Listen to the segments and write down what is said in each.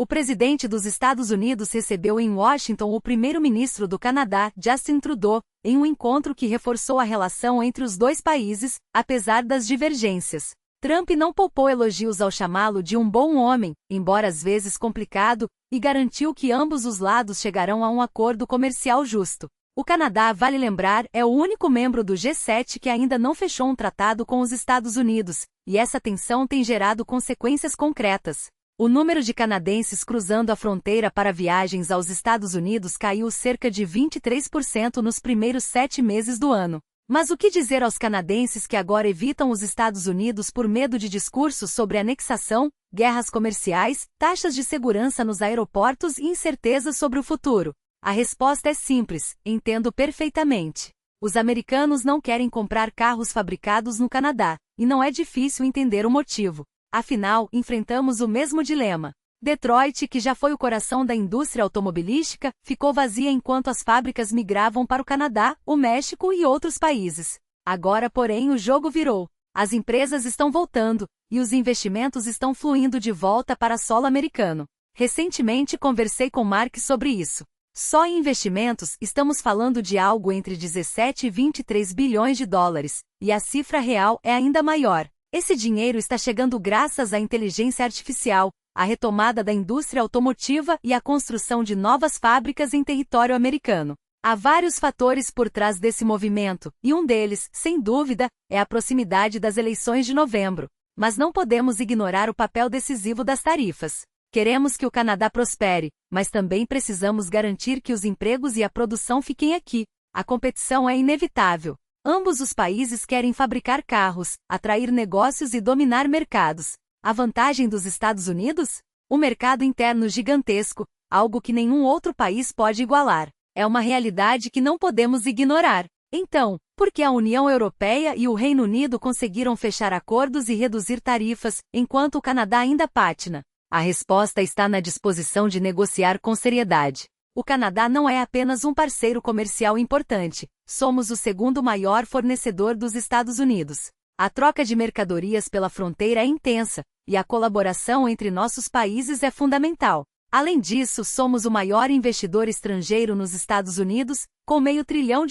O presidente dos Estados Unidos recebeu em Washington o primeiro-ministro do Canadá, Justin Trudeau, em um encontro que reforçou a relação entre os dois países, apesar das divergências. Trump não poupou elogios ao chamá-lo de um bom homem, embora às vezes complicado, e garantiu que ambos os lados chegarão a um acordo comercial justo. O Canadá, vale lembrar, é o único membro do G7 que ainda não fechou um tratado com os Estados Unidos, e essa tensão tem gerado consequências concretas. O número de canadenses cruzando a fronteira para viagens aos Estados Unidos caiu cerca de 23% nos primeiros 7 meses do ano. Mas o que dizer aos canadenses que agora evitam os Estados Unidos por medo de discursos sobre anexação, guerras comerciais, taxas de segurança nos aeroportos e incertezas sobre o futuro? A resposta é simples: entendo perfeitamente. Os americanos não querem comprar carros fabricados no Canadá, e não é difícil entender o motivo. Afinal, enfrentamos o mesmo dilema. Detroit, que já foi o coração da indústria automobilística, ficou vazia enquanto as fábricas migravam para o Canadá, o México e outros países. Agora, porém, o jogo virou. As empresas estão voltando, e os investimentos estão fluindo de volta para solo americano. Recentemente conversei com Mark sobre isso. Só em investimentos, estamos falando de algo entre 17 e 23 bilhões de dólares, e a cifra real é ainda maior. Esse dinheiro está chegando graças à inteligência artificial, à retomada da indústria automotiva e à construção de novas fábricas em território americano. Há vários fatores por trás desse movimento, e um deles, sem dúvida, é a proximidade das eleições de novembro. Mas não podemos ignorar o papel decisivo das tarifas. Queremos que o Canadá prospere, mas também precisamos garantir que os empregos e a produção fiquem aqui. A competição é inevitável. Ambos os países querem fabricar carros, atrair negócios e dominar mercados. A vantagem dos Estados Unidos? O mercado interno gigantesco, algo que nenhum outro país pode igualar. É uma realidade que não podemos ignorar. Então, por que a União Europeia e o Reino Unido conseguiram fechar acordos e reduzir tarifas, enquanto o Canadá ainda patina? A resposta está na disposição de negociar com seriedade. O Canadá não é apenas um parceiro comercial importante, somos o segundo maior fornecedor dos Estados Unidos. A troca de mercadorias pela fronteira é intensa, e a colaboração entre nossos países é fundamental. Além disso, somos o maior investidor estrangeiro nos Estados Unidos, com $500 bilhão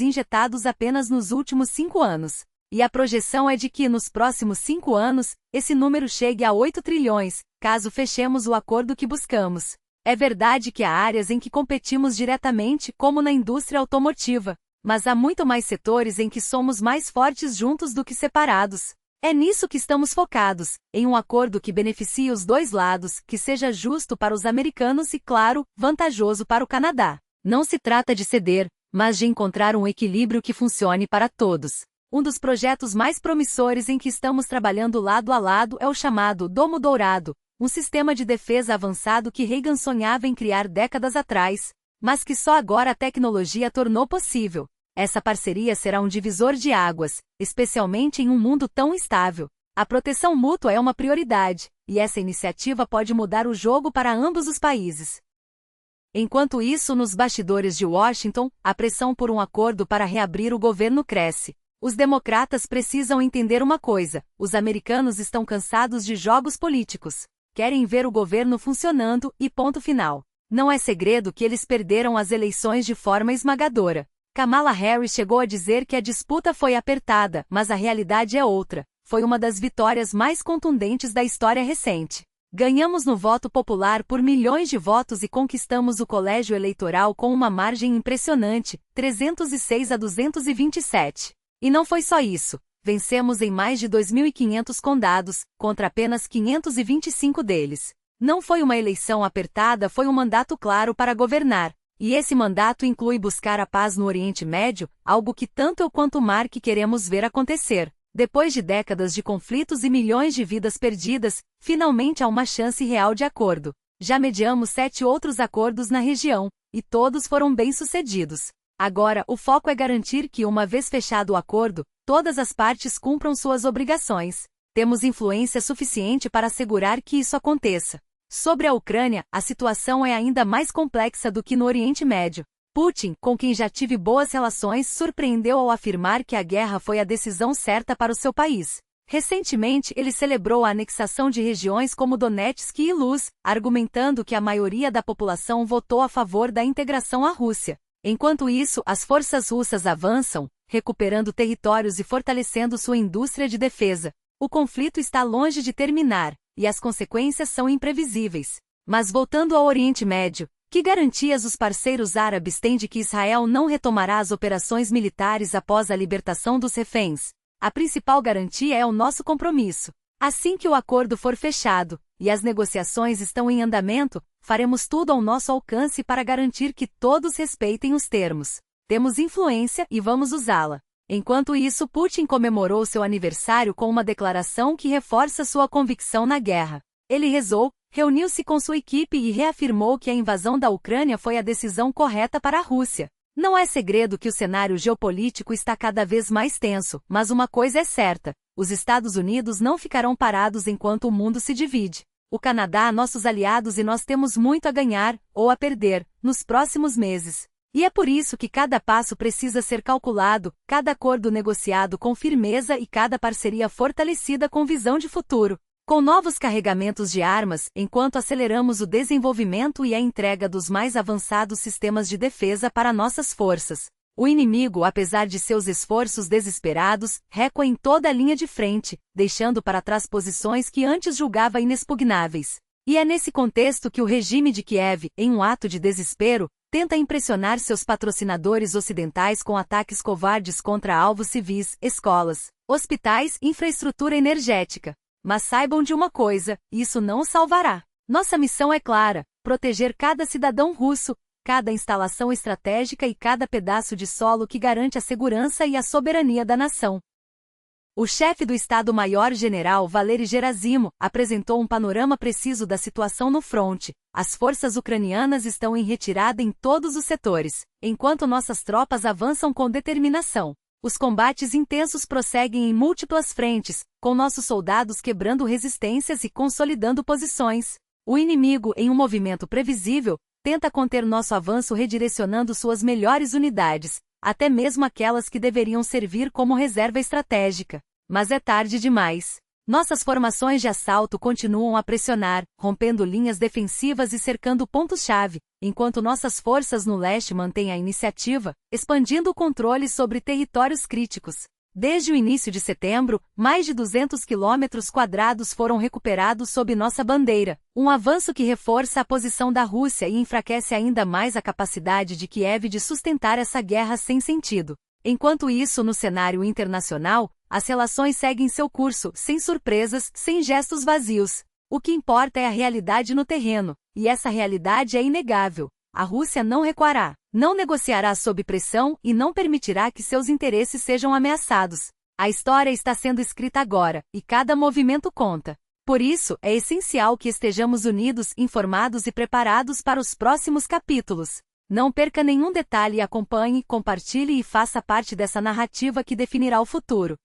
injetados apenas nos últimos 5 anos. E a projeção é de que, nos próximos 5 anos, esse número chegue a 8 trilhões, caso fechemos o acordo que buscamos. É verdade que há áreas em que competimos diretamente, como na indústria automotiva, mas há muito mais setores em que somos mais fortes juntos do que separados. É nisso que estamos focados, em um acordo que beneficie os dois lados, que seja justo para os americanos e, claro, vantajoso para o Canadá. Não se trata de ceder, mas de encontrar um equilíbrio que funcione para todos. Um dos projetos mais promissores em que estamos trabalhando lado a lado é o chamado Domo Dourado, um sistema de defesa avançado que Reagan sonhava em criar décadas atrás, mas que só agora a tecnologia tornou possível. Essa parceria será um divisor de águas, especialmente em um mundo tão instável. A proteção mútua é uma prioridade, e essa iniciativa pode mudar o jogo para ambos os países. Enquanto isso, nos bastidores de Washington, a pressão por um acordo para reabrir o governo cresce. Os democratas precisam entender uma coisa: os americanos estão cansados de jogos políticos. Querem ver o governo funcionando e ponto final. Não é segredo que eles perderam as eleições de forma esmagadora. Kamala Harris chegou a dizer que a disputa foi apertada, mas a realidade é outra. Foi uma das vitórias mais contundentes da história recente. Ganhamos no voto popular por milhões de votos e conquistamos o colégio eleitoral com uma margem impressionante, 306 a 227. E não foi só isso. Vencemos em mais de 2.500 condados, contra apenas 525 deles. Não foi uma eleição apertada, foi um mandato claro para governar. E esse mandato inclui buscar a paz no Oriente Médio, algo que tanto eu quanto Mark queremos ver acontecer. Depois de décadas de conflitos e milhões de vidas perdidas, finalmente há uma chance real de acordo. Já mediamos 7 outros acordos na região, e todos foram bem-sucedidos. Agora, o foco é garantir que, uma vez fechado o acordo, todas as partes cumpram suas obrigações. Temos influência suficiente para assegurar que isso aconteça. Sobre a Ucrânia, a situação é ainda mais complexa do que no Oriente Médio. Putin, com quem já tive boas relações, surpreendeu ao afirmar que a guerra foi a decisão certa para o seu país. Recentemente, ele celebrou a anexação de regiões como Donetsk e Luz, argumentando que a maioria da população votou a favor da integração à Rússia. Enquanto isso, as forças russas avançam, recuperando territórios e fortalecendo sua indústria de defesa. O conflito está longe de terminar, e as consequências são imprevisíveis. Mas voltando ao Oriente Médio, que garantias os parceiros árabes têm de que Israel não retomará as operações militares após a libertação dos reféns? A principal garantia é o nosso compromisso. Assim que o acordo for fechado, e as negociações estão em andamento, faremos tudo ao nosso alcance para garantir que todos respeitem os termos. Temos influência e vamos usá-la. Enquanto isso, Putin comemorou seu aniversário com uma declaração que reforça sua convicção na guerra. Ele rezou, reuniu-se com sua equipe e reafirmou que a invasão da Ucrânia foi a decisão correta para a Rússia. Não é segredo que o cenário geopolítico está cada vez mais tenso, mas uma coisa é certa: os Estados Unidos não ficarão parados enquanto o mundo se divide. O Canadá, nossos aliados e nós temos muito a ganhar, ou a perder, nos próximos meses. E é por isso que cada passo precisa ser calculado, cada acordo negociado com firmeza e cada parceria fortalecida com visão de futuro. Com novos carregamentos de armas, enquanto aceleramos o desenvolvimento e a entrega dos mais avançados sistemas de defesa para nossas forças. O inimigo, apesar de seus esforços desesperados, recua em toda a linha de frente, deixando para trás posições que antes julgava inexpugnáveis. E é nesse contexto que o regime de Kiev, em um ato de desespero, tenta impressionar seus patrocinadores ocidentais com ataques covardes contra alvos civis, escolas, hospitais e infraestrutura energética. Mas saibam de uma coisa, isso não os salvará. Nossa missão é clara: proteger cada cidadão russo, cada instalação estratégica e cada pedaço de solo que garante a segurança e a soberania da nação. O chefe do Estado-Maior-General Valery Gerasimo apresentou um panorama preciso da situação no fronte. As forças ucranianas estão em retirada em todos os setores, enquanto nossas tropas avançam com determinação. Os combates intensos prosseguem em múltiplas frentes, com nossos soldados quebrando resistências e consolidando posições. O inimigo, em um movimento previsível, tenta conter nosso avanço redirecionando suas melhores unidades, até mesmo aquelas que deveriam servir como reserva estratégica. Mas é tarde demais. Nossas formações de assalto continuam a pressionar, rompendo linhas defensivas e cercando pontos-chave, enquanto nossas forças no leste mantêm a iniciativa, expandindo o controle sobre territórios críticos. Desde o início de setembro, mais de 200 quilômetros quadrados foram recuperados sob nossa bandeira, um avanço que reforça a posição da Rússia e enfraquece ainda mais a capacidade de Kiev de sustentar essa guerra sem sentido. Enquanto isso, no cenário internacional, as relações seguem seu curso, sem surpresas, sem gestos vazios. O que importa é a realidade no terreno, e essa realidade é inegável. A Rússia não recuará, não negociará sob pressão e não permitirá que seus interesses sejam ameaçados. A história está sendo escrita agora, e cada movimento conta. Por isso, é essencial que estejamos unidos, informados e preparados para os próximos capítulos. Não perca nenhum detalhe e acompanhe, compartilhe e faça parte dessa narrativa que definirá o futuro.